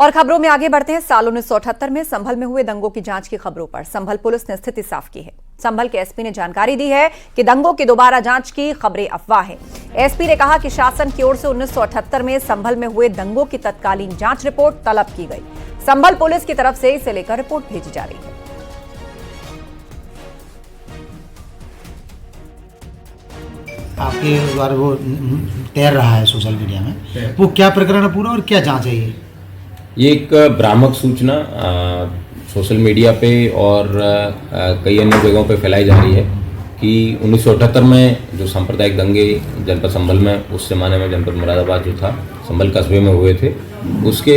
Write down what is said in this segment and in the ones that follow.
और खबरों में आगे बढ़ते हैं। साल 1978 में संभल में हुए दंगों की जांच की खबरों पर संभल पुलिस ने स्थिति साफ की है। संभल के एसपी ने जानकारी दी है कि दंगों की दोबारा जांच की खबरें अफवाह हैं। एसपी ने कहा कि शासन की ओर से 1978 में संभल में हुए दंगों की तत्कालीन जांच रिपोर्ट तलब की गई। संभल पुलिस की तरफ से इसे लेकर रिपोर्ट भेजी जा रही है। आपके द्वारा वो तैर रहा है सोशल मीडिया में, वो क्या प्रकरण है पूरा और क्या जांच है? ये एक भ्रामक सूचना सोशल मीडिया पे और कई अन्य जगहों पे फैलाई जा रही है कि 1978 में जो सांप्रदायिक दंगे जनपद संभल में, उस जमाने में जनपद मुरादाबाद जो था, संभल कस्बे में हुए थे, उसके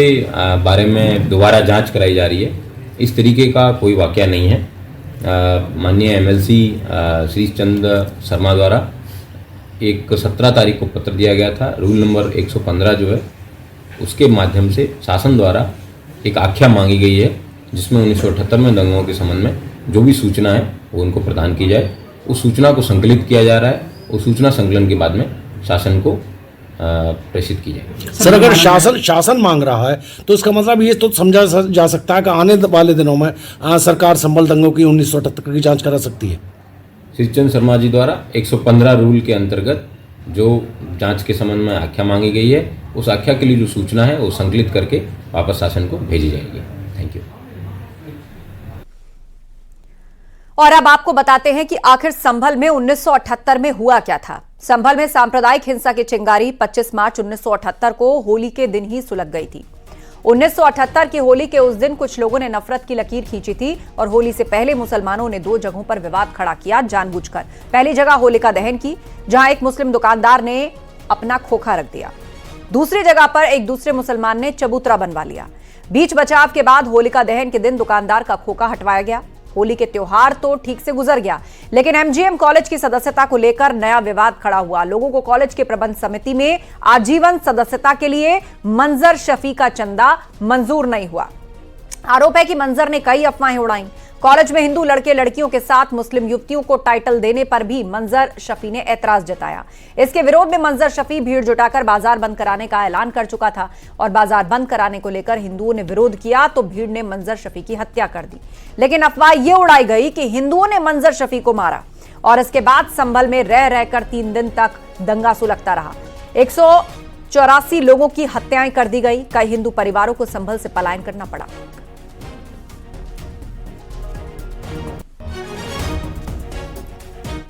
बारे में दोबारा जांच कराई जा रही है। इस तरीके का कोई वाकया नहीं है। माननीय एमएलसी श्री चंद शर्मा द्वारा एक 17 तारीख को पत्र दिया गया था। रूल नंबर 115 जो है उसके माध्यम से शासन द्वारा एक आख्या मांगी गई है, जिसमें 1978 में दंगों के संबंध में जो भी सूचना है वो उनको प्रदान की जाए। उस सूचना को संकलित किया जा रहा है। उस सूचना संकलन के बाद में शासन को प्रेषित की जाए। सर, अगर शासन मांग रहा है तो इसका मतलब ये तो समझा जा सकता है कि आने वाले दिनों में सरकार संभल दंगों की 1978 की जांच करा सकती है। श्री चंद शर्मा जी द्वारा 115 रूल के अंतर्गत जो जांच के संबंध में आख्या मांगी गई है, उस आख्या के लिए जो सूचना है वो संकलित करके वापस शासन को भेजी जाएगी। Thank you. और अब आपको बताते हैं कि आखिर संभल में 1978 में हुआ क्या था। संभल में सांप्रदायिक हिंसा की चिंगारी 25 मार्च 1978 को होली के दिन ही सुलग गई थी। 1978 की होली के उस दिन कुछ लोगों ने नफरत की लकीर खींची थी और होली से पहले मुसलमानों ने 2 जगहों पर विवाद खड़ा किया जानबूझकर। पहली जगह होलिका दहन की, जहां एक मुस्लिम दुकानदार ने अपना खोखा रख दिया। दूसरी जगह पर एक दूसरे मुसलमान ने चबूतरा बनवा लिया। बीच बचाव के बाद होलिका दहन के दिन दुकानदार का खोखा हटवाया गया। होली के त्योहार तो ठीक से गुजर गया, लेकिन एमजीएम कॉलेज की सदस्यता को लेकर नया विवाद खड़ा हुआ। लोगों को कॉलेज के प्रबंध समिति में आजीवन सदस्यता के लिए मंजर शफी का चंदा मंजूर नहीं हुआ। आरोप है कि मंजर ने कई अफवाहें उड़ाई। कॉलेज में हिंदू लड़के लड़कियों के साथ मुस्लिम युवतियों को टाइटल देने पर भी मंजर शफी ने ऐतराज जताया। इसके विरोध में मंजर शफी भीड़ जुटाकर बाजार बंद कराने का ऐलान कर चुका था और बाजार बंद कराने को लेकर हिंदुओं ने विरोध किया तो भीड़ ने मंजर शफी की हत्या कर दी। लेकिन अफवाह यह उड़ाई गई कि हिंदुओं ने मंजर शफी को मारा और इसके बाद संभल में रह रहकर 3 दिन तक दंगा सुलगता रहा। 184 लोगों की हत्याएं कर दी गई। कई हिंदू परिवारों को संभल से पलायन करना पड़ा।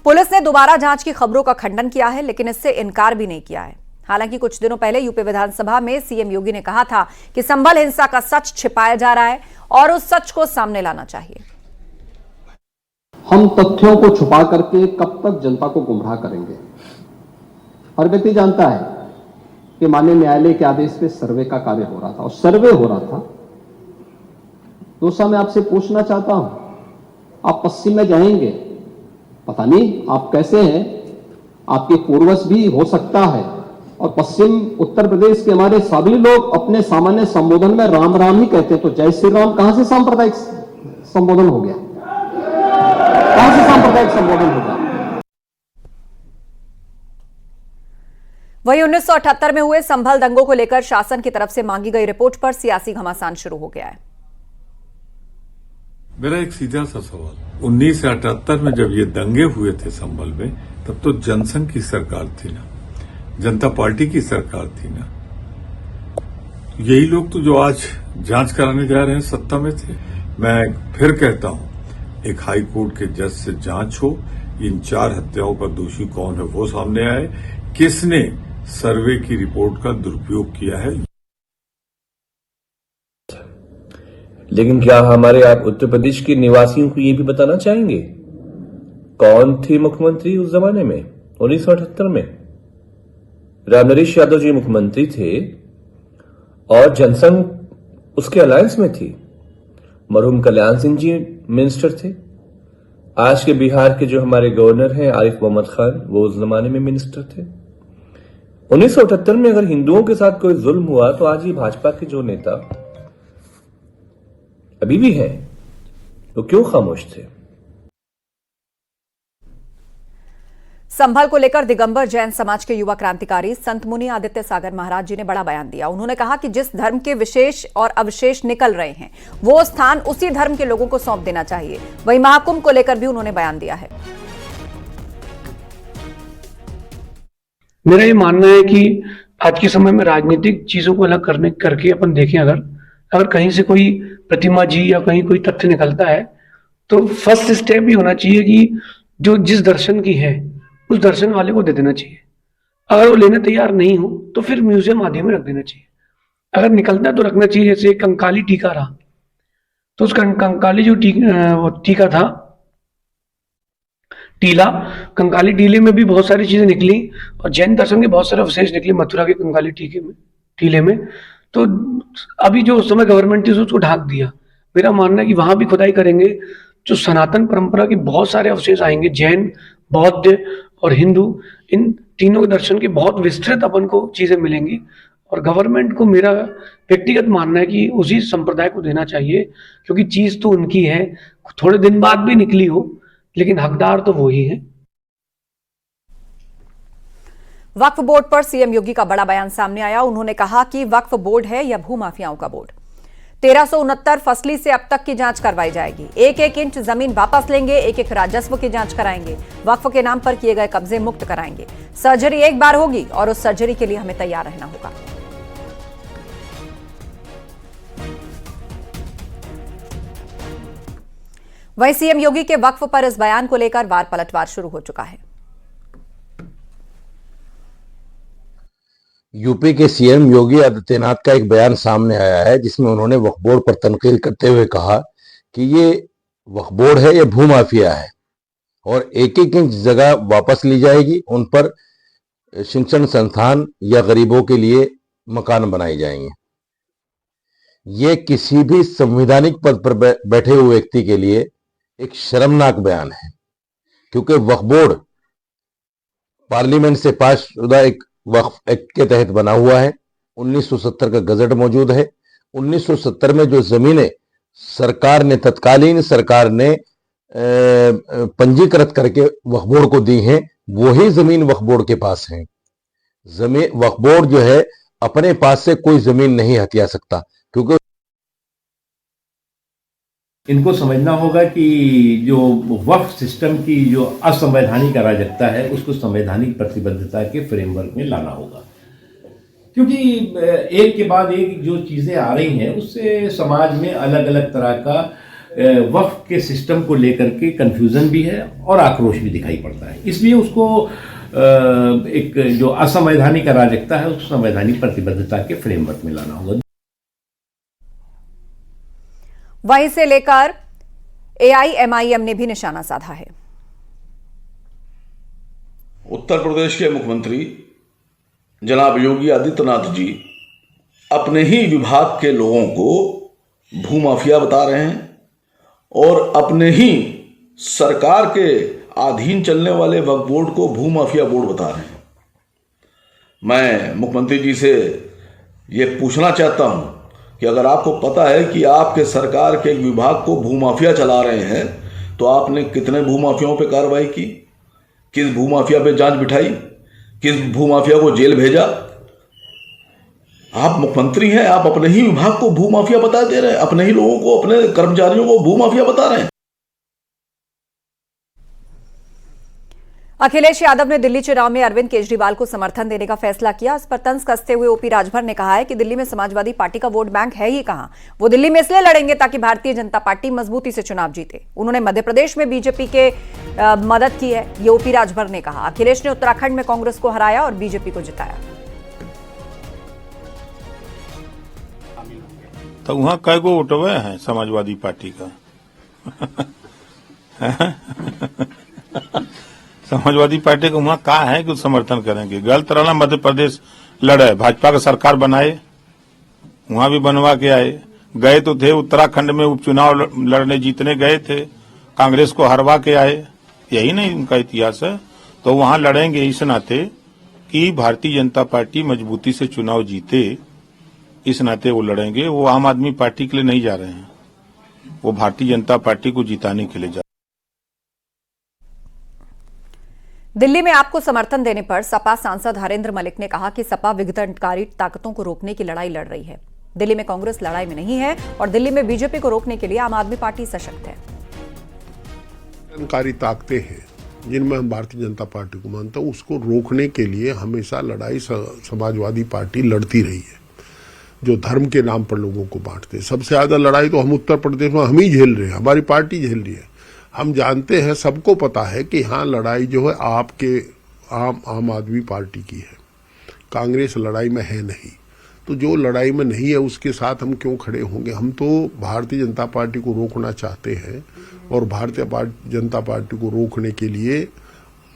पुलिस ने दोबारा जांच की खबरों का खंडन किया है, लेकिन इससे इनकार भी नहीं किया है। हालांकि कुछ दिनों पहले यूपी विधानसभा में सीएम योगी ने कहा था कि संभल हिंसा का सच छिपाया जा रहा है और उस सच को सामने लाना चाहिए। हम तथ्यों को छुपा करके कब तक जनता को गुमराह करेंगे? हर व्यक्ति जानता है कि माननीय न्यायालय के आदेश पे सर्वे का कार्य हो रहा था और सर्वे हो रहा था। दोस्तों, मैं आपसे पूछना चाहता हूं, आप पश्चिम में जाएंगे, पता नहीं आप कैसे हैं, आपके पूर्वज भी हो सकता है, और पश्चिम उत्तर प्रदेश के हमारे सभी लोग अपने सामान्य संबोधन में राम राम ही कहते हैं। तो जय श्री राम कहां से सांप्रदायिक संबोधन हो गया? कहां से सांप्रदायिक संबोधन हो गया? वहीं 1978 में हुए संभल दंगों को लेकर शासन की तरफ से मांगी गई रिपोर्ट पर सियासी घमासान शुरू हो गया है। मेरा एक सीधा सा सवाल, 1978 में जब ये दंगे हुए थे संभल में, तब तो जनसंघ की सरकार थी ना, जनता पार्टी की सरकार थी ना। यही लोग तो जो आज जांच कराने जा रहे हैं सत्ता में थे। मैं फिर कहता हूं, एक हाई कोर्ट के जज से जांच हो, इन 4 हत्याओं का दोषी कौन है वो सामने आए, किसने सर्वे की रिपोर्ट का दुरुपयोग किया है। लेकिन क्या हमारे आप उत्तर प्रदेश के निवासियों को ये भी बताना चाहेंगे कौन थे मुख्यमंत्री उस जमाने में? 1978 में रामनरेश यादव जी मुख्यमंत्री थे और जनसंघ उसके अलायंस में थी। मरहूम कल्याण सिंह जी मिनिस्टर थे। आज के बिहार के जो हमारे गवर्नर हैं आरिफ मोहम्मद खान, वो उस जमाने में मिनिस्टर थे। 1978 में अगर हिंदुओं के साथ कोई जुल्म हुआ तो आज ये भाजपा के जो नेता अभी भी हैं, तो क्यों खामोश थे? संभल को लेकर दिगंबर जैन समाज के युवा क्रांतिकारी संत मुनि आदित्य सागर महाराज जी ने बड़ा बयान दिया। उन्होंने कहा कि जिस धर्म के विशेष और अवशेष निकल रहे हैं वो स्थान उसी धर्म के लोगों को सौंप देना चाहिए। वहीं महाकुंभ को लेकर भी उन्होंने बयान दिया है। मेरा ये मानना है कि आज के समय में राजनीतिक चीजों को अलग करके अपन देखें, अगर कहीं से कोई प्रतिमा जी या कहीं कोई तथ्य निकलता है तो फर्स्ट स्टेप ही होना चाहिए कि जो जिस दर्शन की है उस दर्शन वाले को दे देना चाहिए। अगर वो लेने तैयार नहीं हो तो फिर म्यूजियम आदि में रख देना चाहिए। अगर निकलता है तो रखना चाहिए। जैसे कंकाली टीका रहा तो उस कंकाली जो टीका था, टीला, कंकाली टीले में भी बहुत सारी चीजें निकली और जैन दर्शन के बहुत सारे अवशेष निकले मथुरा के कंकाली टीले में। तो अभी जो उस समय गवर्नमेंट थी उसको ढाक दिया। मेरा मानना है कि वहां भी खुदाई करेंगे जो सनातन परंपरा के बहुत सारे अवशेष आएंगे, जैन, बौद्ध और हिंदू, इन तीनों के दर्शन की बहुत विस्तृत अपन को चीजें मिलेंगी। और गवर्नमेंट को मेरा व्यक्तिगत मानना है कि उसी संप्रदाय को देना चाहिए, क्योंकि चीज तो उनकी है, थोड़े दिन बाद भी निकली हो लेकिन हकदार तो वो ही है। वक्फ बोर्ड पर सीएम योगी का बड़ा बयान सामने आया। उन्होंने कहा कि वक्फ बोर्ड है या भूमाफियाओं का बोर्ड। 1369 फसली से अब तक की जांच करवाई जाएगी। एक एक इंच जमीन वापस लेंगे, एक एक राजस्व की जांच कराएंगे, वक्फ के नाम पर किए गए कब्जे मुक्त कराएंगे। सर्जरी एक बार होगी और उस सर्जरी के लिए हमें तैयार रहना होगा। वहीं सीएम योगी के वक्फ पर इस बयान को लेकर वार पलटवार शुरू हो चुका है। यूपी के सीएम योगी आदित्यनाथ का एक बयान सामने आया है जिसमें उन्होंने वक्फ बोर्ड पर तनकीद करते हुए कहा कि ये वक्फ बोर्ड है या भूमाफिया है और एक एक इंच जगह वापस ली जाएगी, उन पर शिक्षण संस्थान या गरीबों के लिए मकान बनाए जाएंगे। ये किसी भी संवैधानिक पद पर बैठे हुए व्यक्ति के लिए एक शर्मनाक बयान है, क्योंकि वक्फ बोर्ड पार्लियामेंट से पास शुदा एक वक्फ एक्ट के तहत बना हुआ है। 1970 का गजट मौजूद है। 1970 में जो जमीनें सरकार ने, तत्कालीन सरकार ने पंजीकृत करके वक्फ बोर्ड को दी हैं, वही जमीन वक्फ बोर्ड के पास है। वक्फ बोर्ड जो है अपने पास से कोई जमीन नहीं हथिया सकता, क्योंकि इनको समझना होगा कि जो वक्फ सिस्टम की जो असंवैधानिक अराजकता है उसको संवैधानिक प्रतिबद्धता के फ्रेमवर्क में लाना होगा, क्योंकि एक के बाद एक जो चीज़ें आ रही हैं उससे समाज में अलग अलग तरह का वक्फ के सिस्टम को लेकर के कन्फ्यूज़न भी है और आक्रोश भी दिखाई पड़ता है। इसलिए उसको एक जो असंवैधानिक अराजकता है उसको संवैधानिक प्रतिबद्धता के फ्रेमवर्क में लाना होगा। वहीं से लेकर एआईएमआईएम ने भी निशाना साधा है। उत्तर प्रदेश के मुख्यमंत्री जनाब योगी आदित्यनाथ जी अपने ही विभाग के लोगों को भूमाफिया बता रहे हैं और अपने ही सरकार के अधीन चलने वाले वक्फ बोर्ड को भूमाफिया बोर्ड बता रहे हैं। मैं मुख्यमंत्री जी से ये पूछना चाहता हूं कि अगर आपको पता है कि आपके सरकार के विभाग को भूमाफिया चला रहे हैं तो आपने कितने भूमाफियाओं पे कार्रवाई की, किस भूमाफिया पे जांच बिठाई, किस भूमाफिया को जेल भेजा? आप मुख्यमंत्री हैं, आप अपने ही विभाग को भूमाफिया बता दे रहे हैं, अपने ही लोगों को, अपने कर्मचारियों को भूमाफिया बता रहे हैं। अखिलेश यादव ने दिल्ली चुनाव में अरविंद केजरीवाल को समर्थन देने का फैसला किया। इस पर तंज कसते हुए ओपी राजभर ने कहा है कि दिल्ली में समाजवादी पार्टी का वोट बैंक है ही कहां, वो दिल्ली में इसलिए लड़ेंगे ताकि भारतीय जनता पार्टी मजबूती से चुनाव जीते। उन्होंने मध्य प्रदेश में बीजेपी के मदद की है, ये ओपी राजभर ने कहा। अखिलेश ने उत्तराखंड में कांग्रेस को हराया और बीजेपी को जिताया। तो वहां कई गो उठवे हैं समाजवादी पार्टी का समाजवादी पार्टी को वहां कहा है कि समर्थन करेंगे। गलत रहना, मध्य प्रदेश लड़े, भाजपा का सरकार बनाए, वहां भी बनवा के आए। गए तो थे उत्तराखंड में उपचुनाव लड़ने, जीतने गए थे, कांग्रेस को हरवा के आए। यही नहीं उनका इतिहास है। तो वहां लड़ेंगे इस नाते कि भारतीय जनता पार्टी मजबूती से चुनाव जीते, इस नाते वो लड़ेंगे। वो आम आदमी पार्टी के लिए नहीं जा रहे हैं, वो भारतीय जनता पार्टी को जिताने के लिए जा रहे हैं। दिल्ली में आपको समर्थन देने पर सपा सांसद हरेंद्र मलिक ने कहा कि सपा विघटनकारी ताकतों को रोकने की लड़ाई लड़ रही है। दिल्ली में कांग्रेस लड़ाई में नहीं है और दिल्ली में बीजेपी को रोकने के लिए आम आदमी पार्टी सशक्त है। विघटनकारी ताकतें हैं जिनमें हम भारतीय जनता पार्टी को मानता हूं, उसको रोकने के लिए हमेशा लड़ाई समाजवादी पार्टी लड़ती रही है, जो धर्म के नाम पर लोगों को बांटते। सबसे ज्यादा लड़ाई तो हम उत्तर प्रदेश में हम ही झेल रहे हैं, हमारी पार्टी झेल रही है। हम जानते हैं, सबको पता है कि हाँ लड़ाई जो है आपके आम आदमी पार्टी की है, कांग्रेस लड़ाई में है नहीं। तो जो लड़ाई में नहीं है उसके साथ हम क्यों खड़े होंगे। हम तो भारतीय जनता पार्टी को रोकना चाहते हैं और भारतीय जनता पार्टी को रोकने के लिए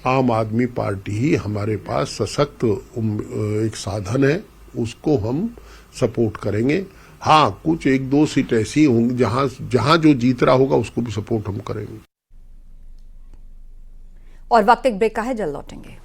आम आदमी पार्टी ही हमारे पास सशक्त एक साधन है, उसको हम सपोर्ट करेंगे। हाँ, कुछ एक दो सीट ऐसी होंगी जहां जो जीत रहा होगा उसको भी सपोर्ट हम करेंगे। और वक्त एक ब्रेक का है, जल्द लौटेंगे।